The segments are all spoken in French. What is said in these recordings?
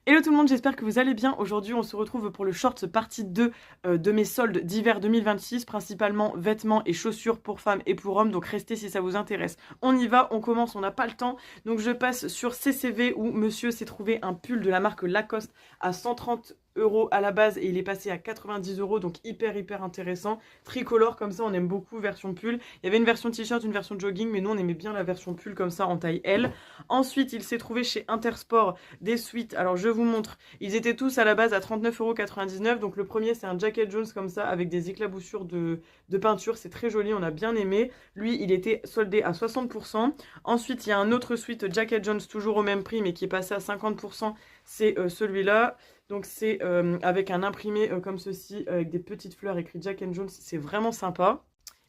Hello tout le monde, j'espère que vous allez bien. Aujourd'hui, on se retrouve pour le short partie 2 de mes soldes d'hiver 2026, principalement vêtements et chaussures pour femmes et pour hommes, donc restez si ça vous intéresse. On y va, on commence, on n'a pas le temps. Donc je passe sur CCV où monsieur s'est trouvé un pull de la marque Lacoste à 130 € à la base et il est passé à 90 €, donc hyper intéressant. Tricolore comme ça, on aime beaucoup, version pull. Il y avait une version t-shirt, une version jogging, mais nous on aimait bien la version pull comme ça en taille L. Ensuite, il s'est trouvé chez Intersport des suites. Alors je vous montre, ils étaient tous à la base à 39,99 €. Donc le premier c'est un Jacket Jones comme ça avec des éclaboussures de peinture, c'est très joli, on a bien aimé. Lui il était soldé à 60%. Ensuite il y a un autre suite Jacket Jones toujours au même prix mais qui est passé à 50%, c'est celui-là. Donc c'est avec un imprimé comme ceci avec des petites fleurs écrit Jack Jones, c'est vraiment sympa.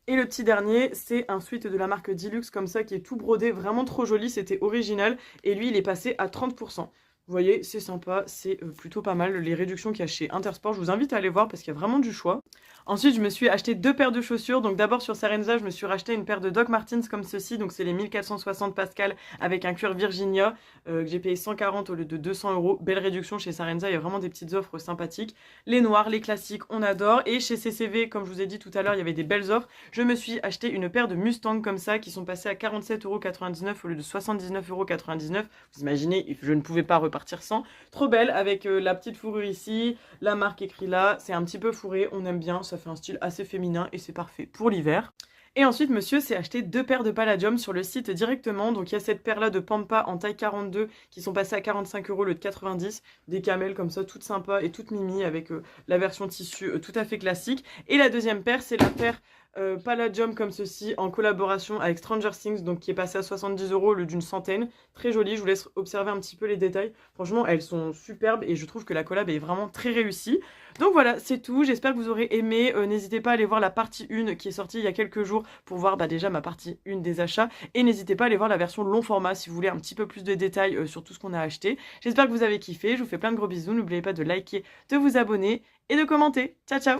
Et le petit dernier, c'est un sweat de la marque Deluxe comme ça qui est tout brodé, vraiment trop joli, c'était original. Et lui, il est passé à 30%. Vous voyez, c'est sympa, c'est plutôt pas mal. Les réductions qu'il y a chez Intersport, je vous invite à aller voir parce qu'il y a vraiment du choix. Ensuite, je me suis acheté 2 paires de chaussures. Donc d'abord sur Sarenza, je me suis racheté une paire de Doc Martens comme ceci. Donc c'est les 1460 Pascal avec un cuir Virginia que j'ai payé 140 au lieu de 200 €. Belle réduction chez Sarenza, il y a vraiment des petites offres sympathiques. Les noirs, les classiques, on adore. Et chez CCV, comme je vous ai dit tout à l'heure, il y avait des belles offres. Je me suis acheté une paire de Mustang comme ça qui sont passées à 47,99 € au lieu de 79,99 €. Vous imaginez, je ne pouvais pas repartir sans. Trop belle avec la petite fourrure ici, la marque écrit là. C'est un petit peu fourré, on aime bien, ça fait un style assez féminin et c'est parfait pour l'hiver. Et ensuite, monsieur s'est acheté 2 paires de Palladium sur le site directement. Donc, il y a cette paire-là de Pampa en taille 42 qui sont passées à 45 € au lieu de 90. Des camels comme ça, toutes sympas et toutes mimi avec la version tissu tout à fait classique. Et la deuxième paire, c'est la paire Palladium comme ceci en collaboration avec Stranger Things, donc qui est passée à 70 € au lieu d'une centaine. Très jolie, je vous laisse observer un petit peu les détails. Franchement, elles sont superbes et je trouve que la collab est vraiment très réussie. Donc voilà, c'est tout. J'espère que vous aurez aimé. N'hésitez pas à aller voir la partie 1 qui est sortie il y a quelques jours pour voir déjà ma partie 1 des achats. Et n'hésitez pas à aller voir la version long format si vous voulez un petit peu plus de détails sur tout ce qu'on a acheté. J'espère que vous avez kiffé. Je vous fais plein de gros bisous. N'oubliez pas de liker, de vous abonner et de commenter. Ciao, ciao!